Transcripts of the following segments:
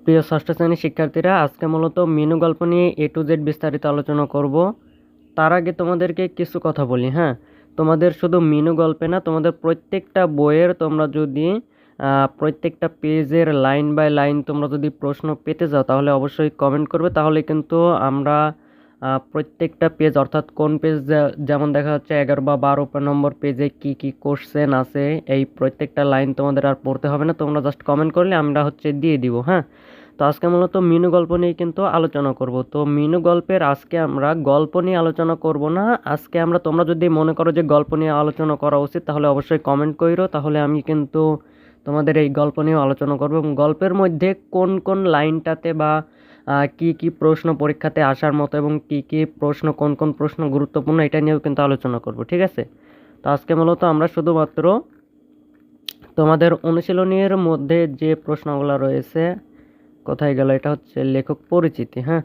প্রিয় ষষ্ঠ শ্রেণীর শিক্ষার্থীরা, আজকে মূলত মিনু গল্প নিয়ে এ টু জেড বিস্তারিত আলোচনা করব। তার আগে তোমাদেরকে কিছু কথা বলি। হ্যাঁ, তোমাদের শুধু মিনু গল্পে না, তোমাদের প্রত্যেকটা বইয়ের তোমরা যদি প্রত্যেকটা পেজের লাইন বাই লাইন তোমরা যদি প্রশ্ন পেতে যাও তাহলে অবশ্যই কমেন্ট করবে। তাহলে কিন্তু আমরা প্রত্যেকটা পেজ অর্থাৎ কোন পেজ, যেমন দেখা যাচ্ছে 11 বা 12 নম্বর পেজে কি কি কোশ্চেন আছে, এই প্রত্যেকটা লাইন তোমাদের আর পড়তে হবে না, তোমরা জাস্ট কমেন্ট করলে আমরা দিয়ে দিব। হ্যাঁ, তো আজকে মূলত মিনু গল্প নিয়ে কিন্তু আলোচনা করব। তো মিনু গল্পের আজকে আমরা গল্প নিয়ে আলোচনা করব না। আজকে আমরা, তোমরা যদি মনে করো যে গল্প নিয়ে আলোচনা করা উচিত তাহলে অবশ্যই কমেন্ট করো, তাহলে আমি কিন্তু তোমাদের এই গল্প নিয়ে আলোচনা করব এবং গল্পের মধ্যে কোন কোন লাইনটাতে বা কি কি প্রশ্ন পরীক্ষাতে আসার মতো এবং কি কি প্রশ্ন, কোন কোন প্রশ্ন গুরুত্বপূর্ণ, এটা নিয়েও কিন্তু আলোচনা করব। ঠিক আছে, তো আজকে মূলত আমরা শুধুমাত্র তোমাদের অনুশীলনীর মধ্যে যে প্রশ্নগুলো রয়েছে, কোথায় গেল, এটা হচ্ছে লেখক পরিচিতি। হ্যাঁ,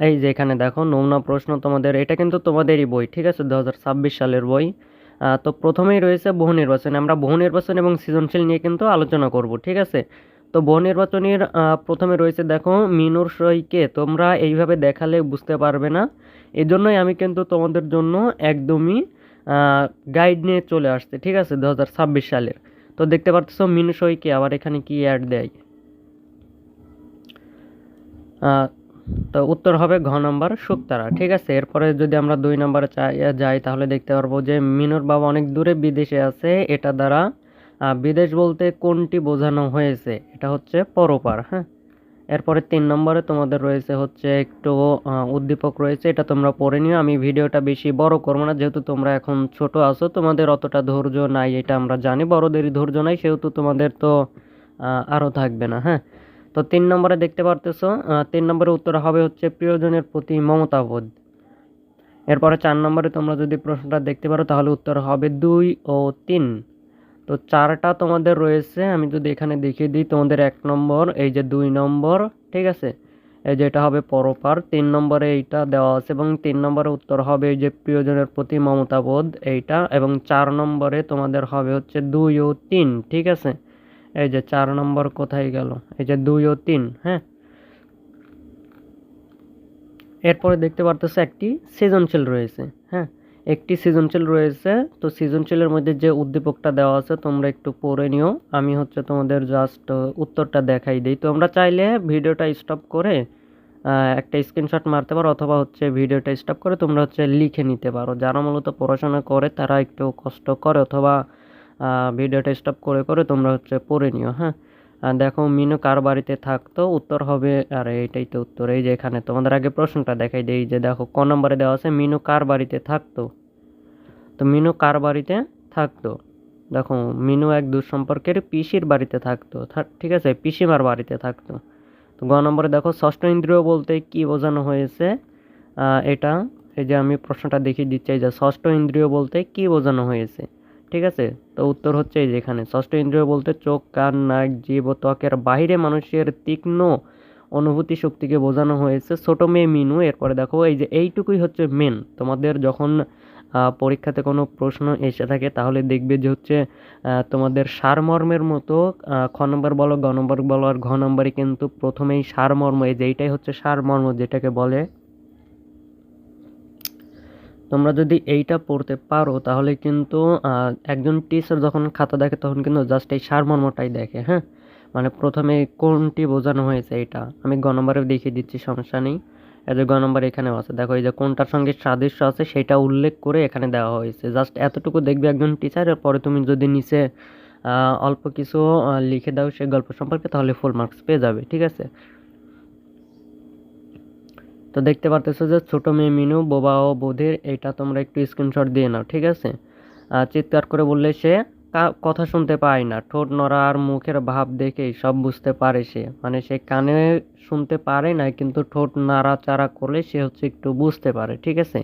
এই যে এখানে দেখো নমুনা প্রশ্ন তোমাদের, এটা কিন্তু তোমাদেরই বই। ঠিক আছে, 2026 সালের বই। তো প্রথমেই রয়েছে বহু নির্বাচন। আমরা বহু নির্বাচন এবং সৃজনশীল নিয়ে কিন্তু আলোচনা করব। ঠিক আছে, তো বহু নির্বাচনের প্রথমে রয়েছে দেখো মিনুর সইকে। তোমরা এইভাবে দেখালে বুঝতে পারবে না, এজন্যই আমি কিন্তু তোমাদের জন্য একদমই গাইড নিয়ে চলে আসছে। ঠিক আছে, 2026 সালের। তো দেখতে পাচ্ছ মিনু সইকে, আবার এখানে কি অ্যাড দেয়। তো উত্তর হবে ঘ নম্বর শুকতারা। ঠিক আছে, এরপরে যদি আমরা 2 নম্বরে যাই তাহলে দেখতে পারবো যে মিনুর বাবা অনেক দূরে বিদেশে আছে, এটা দ্বারা বিদেশ বলতে কোনটি বোঝানো হয়েছে, এটা হচ্ছে পরপার। হ্যাঁ, এরপরে 3 নম্বরে তোমাদের রয়েছে হচ্ছে একটু উদ্দীপক রয়েছে, এটা তোমরা পড়ে নিও। আমি ভিডিওটা বেশি বড় করবো না, যেহেতু তোমরা এখন ছোট আছো, তোমাদের অতটা ধৈর্য নাই, এটা আমরা জানি, বড়দেরই ধৈর্য নাই, সেহেতু তোমাদের তো আরও থাকবে না। হ্যাঁ, তো 3 নম্বরে দেখতে পারতেছো, 3 নম্বরের উত্তর হবে হচ্ছে প্রিয়জনের প্রতি মমতাবোধ। এরপরে 4 নম্বরে তোমরা যদি প্রশ্নটা দেখতে পারো তাহলে উত্তর হবে 2 ও 3। তো 4টা তোমাদের রয়েছে, আমি যদি এখানে দেখিয়ে দিই তোমাদের 1 নম্বর, এই যে 2 নম্বর। ঠিক আছে, এই যে এটা হবে পরপার। 3 নম্বরে এইটা দেওয়া আছে এবং 3 নম্বরে উত্তর হবে এই যে প্রিয়জনের প্রতি মমতাবোধ, এইটা। এবং 4 নম্বরে তোমাদের হবে হচ্ছে 2 ও 3। ঠিক আছে, এই যে 4 নম্বর কোথায় গেল, এই যে 2 ও 3। হ্যাঁ, এরপরে দেখতে পারতেছে একটি সৃজনশীল রয়েছে। হ্যাঁ, একটি সৃজনশীল রয়েছে। তো সৃজনশীলের মধ্যে যে উদ্দীপকটা দেওয়া আছে তোমরা একটু পড়ে নিও, আমি হচ্ছে তোমাদের জাস্ট উত্তরটা দেখাই দিই। তোমরা চাইলে ভিডিওটা স্টপ করে একটা স্ক্রিনশট মারতে পারো, অথবা হচ্ছে ভিডিওটা স্টপ করে তোমরা হচ্ছে লিখে নিতে পারো। যারা মূলত পড়াশোনা করে তারা একটু কষ্ট করে, অথবা ভিডিওটা স্টপ করে করে তোমরা হচ্ছে পড়ে নিও। হ্যাঁ, দেখো মিনু কার বাড়িতে থাকতো, উত্তর হবে, আরে এটাই তো উত্তর। এই যে এখানে তোমাদের আগে প্রশ্নটা দেখাই দিই, যে দেখো ক নম্বরে দেওয়া আছে মিনু কার বাড়িতে থাকতো। তো মিনু কার বাড়িতে থাকতো, দেখো মিনু এক দূর সম্পর্কের পিসির বাড়িতে থাকতো। ঠিক আছে, পিসিমার বাড়িতে থাকতো। তো গ নম্বরে দেখো ষষ্ঠ ইন্দ্রিয় বলতে কি বোঝানো হয়েছে, এটা, এই যে আমি প্রশ্নটা দেখিয়ে দিচ্ছি, এই যে ষষ্ঠ ইন্দ্রিয় বলতে কি বোঝানো হয়েছে। ঠিক আছে, তো উত্তর হচ্ছে এই যে এখানে ষষ্ঠ ইন্দ্রিয় বলতে চোখ, কান, নাক, জিভ ও ত্বকের বাইরে মানুষের তীক্ষ্ণ অনুভূতি শক্তিকে বোঝানো হয়েছে। ছোট মেয়ে মিনু। এরপরে দেখো এই যে এইটুকুই হচ্ছে মেন, তোমাদের যখন পরীক্ষাতে কোনো প্রশ্ন এসে থাকে তাহলে দেখবে যে হচ্ছে তোমাদের সারমর্মের মতো খ নম্বর বলো, গ নম্বর বলো, আর ঘ নম্বরে কিন্তু প্রথমেই সারমর্ম, এই যে এইটাই হচ্ছে সারমর্ম যেটাকে বলে। তোমরা যদি এইটা পড়তে পারো তাহলে কিন্তু একজন টিচার যখন খাতা দেখে তখন কিন্তু জাস্ট এই সারমর্মটাই দেখে। হ্যাঁ, মানে প্রথমে কোনটি বোঝানো হয়েছে এটা আমি গ নম্বরে দেখিয়ে দিচ্ছি, সমস্যা নেই। এই যে গ নম্বরে এখানেও আছে, দেখো এই যে কোনটার সঙ্গে সাদৃশ্য আছে সেটা উল্লেখ করে এখানে দেওয়া হয়েছে। জাস্ট এতটুকু দেখবে একজন টিচারের, পরে তুমি যদি নিচে অল্প কিছু লিখে দাও সেই গল্প সম্পর্কে, তাহলে ফুল মার্কস পেয়ে যাবে। ঠিক আছে, তো দেখতে পারতেছো যে ছোট মেয়ে মিনু বোবা ও বধির, এটা তোমরা একটু স্ক্রিনশট দিয়ে নাও। ঠিক আছে, চিৎকার করে বললে সে কথা শুনতে পায় না, ঠোঁট নড়া আর মুখের ভাব দেখেই সব বুঝতে পারে সে, মানে সে কানে শুনতে পারে না কিন্তু ঠোঁট নাড়াচাড়া করলে সে হচ্ছে একটু বুঝতে পারে। ঠিক আছে,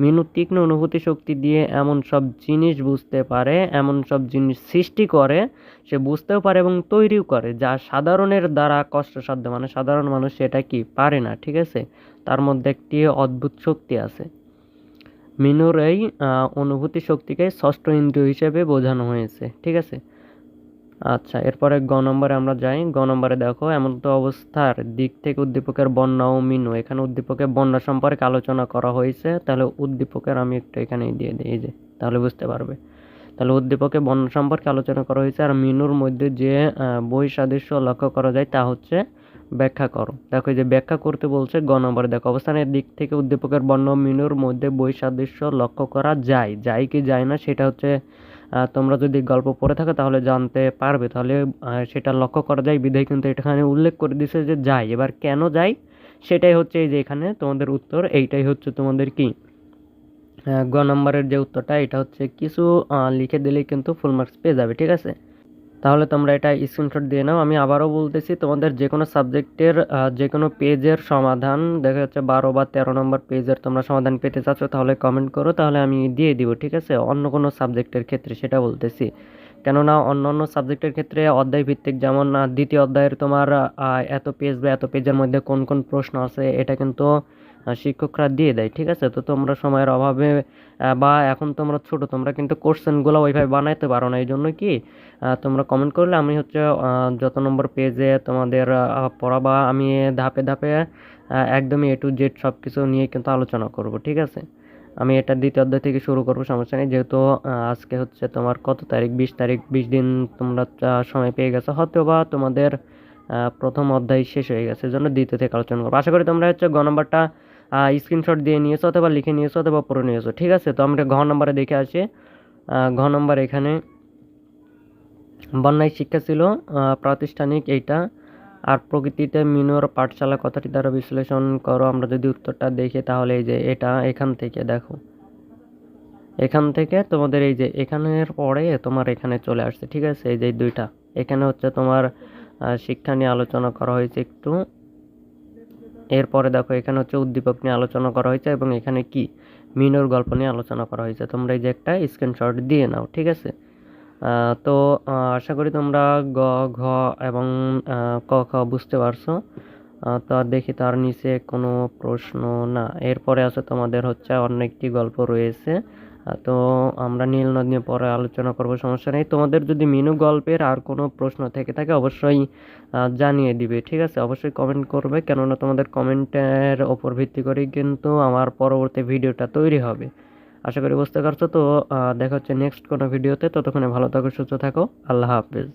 মিনু তীক্ষ্ণ অনুভূতি শক্তি দিয়ে এমন সব জিনিস বুঝতে পারে, এমন সব জিনিস সৃষ্টি করে, সে বুঝতেও পারে এবং তৈরিও করে যা সাধারণের দ্বারা কষ্টসাধ্য, মানে সাধারণ মানুষ সেটা কি পারে না। ঠিক আছে, তার মধ্যে একটি অদ্ভুত শক্তি আছে। মিনুর এই অনুভূতি শক্তিকে ষষ্ঠ ইন্দ্রিয় হিসেবে বোঝানো হয়েছে। ঠিক আছে, আচ্ছা, এরপরে গ নম্বরে আমরা যাই। গ নম্বরে দেখো, এমন্ত অবস্থার দিক থেকে উদ্দীপকের বর্ণ ও মিনু। এখানে উদ্দীপকের বর্ণ সম্পর্কে আলোচনা করা হয়েছে, তাহলে উদ্দীপকের আমি একটু এখানেই দিয়ে দিই, এই যে, তাহলে বুঝতে পারবে। তাহলে উদ্দীপকে বর্ণ সম্পর্কে আলোচনা করা হয়েছে, আর মিনুর মধ্যে যে বই সাদৃশ্য লক্ষ্য করা যায় তা হচ্ছে ব্যাখ্যা করো। দেখো, এই যে ব্যাখ্যা করতে বলছে গ নম্বরে। দেখো, অবস্থানের দিক থেকে উদ্দীপকের বর্ণ মিনুর মধ্যে বই সাদৃশ্য লক্ষ্য করা যায়, যায় কি যায় না সেটা হচ্ছে তোমরা যদি গল্প পড়ে থাকো তাহলে জানতে পারবে। তাহলে সেটা লক্ষ্য করা যায় বিধায় কিন্তু এখানে উল্লেখ করে দিছে যে যায়। এবার কেন যায় সেটাই হচ্ছে এই যে এখানে তোমাদের উত্তর। এইটাই হচ্ছে তোমাদের কি গ নম্বরের যে উত্তরটা, এটা হচ্ছে কিছু লিখে দিলেই কিন্তু ফুল মার্কস পেয়ে যাবে। ঠিক আছে, তাহলে তোমরা এটা স্ক্রিনশট দিয়ে নাও। আমি আবারও বলতেছি, তোমাদের যে কোনো সাবজেক্টের যে কোনো পেজের সমাধান, দেখা যাচ্ছে 12 বা 13 নম্বর পেজের তোমরা সমাধান পেতে চাচ্ছ, তাহলে কমেন্ট করো, তাহলে আমি দিয়ে দিব। ঠিক আছে, অন্য কোনো সাবজেক্টের ক্ষেত্রে সেটা বলতেছি। কেননা অন্য অন্য সাবজেক্টের ক্ষেত্রে অধ্যায় ভিত্তিক, যেমন দ্বিতীয় অধ্যায়ের তোমার এত পেজ বা এত পেজের মধ্যে কোন কোন প্রশ্ন আছে, এটা কিন্তু শিক্ষকরা দিয়ে দেয়। ঠিক আছে, তো তোমরা সময়ের অভাবে বা এখন তোমরা ছোট, তোমরা কিন্তু কোশ্চেনগুলো ওইভাবে বানাইতে পারো না। এই জন্য কি তোমরা কমেন্ট করলে আমি হচ্ছে যত নম্বর পেজে তোমাদের পড়াবা, আমি ধাপে ধাপে একদমই A to Z সব কিছু নিয়ে কিন্তু আলোচনা করব। ঠিক আছে, আমি এটা দ্বিতীয় অধ্যায় থেকে শুরু করবো, সমস্যা নেই। যেহেতু আজকে হচ্ছে তোমার কত তারিখ, 20 তারিখ, 20 দিন তোমরা সময় পেয়ে গেছো, হয়তো বা তোমাদের প্রথম অধ্যায় শেষ হয়ে গেছে, এই জন্য দ্বিতীয় থেকে আলোচনা করবো। আশা করি তোমরা হচ্ছে গ নম্বরটা স্ক্রিনশট দিয়ে নিয়েছো, অথবা লিখে নিয়েছো, অথবা পড়ে নিয়েছো। ঠিক আছে, তো আমরা ঘ নম্বরে দেখে আসি। ঘ নম্বর এখানে বন্যায় শিক্ষা ছিল প্রাতিষ্ঠানিক এইটা, আর প্রকৃতিতে মিনুর পাঠশালা কথাটি দ্বারা বিশ্লেষণ করো। আমরা যদি উত্তরটা দেখি তাহলে এই যে এটা এখান থেকে দেখো, এখান থেকে তোমাদের এই যে এখানের পরে তোমার এখানে চলে আসছে। ঠিক আছে, এই যে দুইটা এখানে হচ্ছে তোমার শিক্ষা নিয়ে আলোচনা করা হয়েছে একটু। এরপরে দেখো, এখানে হচ্ছে উদ্দীপক নিয়ে আলোচনা করা হয়েছে, এবং এখানে কি মিনুর গল্প নিয়ে আলোচনা করা হয়েছে। তোমরা এই যে একটা স্ক্রিনশট দিয়ে নাও। ঠিক আছে, তো আশা করি তোমরা গ, ঘ এবং ক, খ বুঝতে পারছো। তো আর দেখি তার নিচে কোনো প্রশ্ন না। এরপরে আছে তোমাদের হচ্ছে অন্য একটি গল্প রয়েছে। তো আমরা নীল নদ নিয়ে পরে আলোচনা করবো, সমস্যা নেই। তোমাদের যদি মিনু গল্পের আর কোনো প্রশ্ন থেকে থাকে অবশ্যই জানিয়ে দিবে। ঠিক আছে, অবশ্যই কমেন্ট করবে, কেননা তোমাদের কমেন্টের ওপর ভিত্তি করেই কিন্তু আমার পরবর্তী ভিডিওটা তৈরি হবে। আশা করি বুঝতে পারছো। তো দেখা হচ্ছে নেক্সট কোনো ভিডিওতে। ততক্ষণে ভালো থাকো, সুস্থ থাকো, আল্লাহ হাফেজ।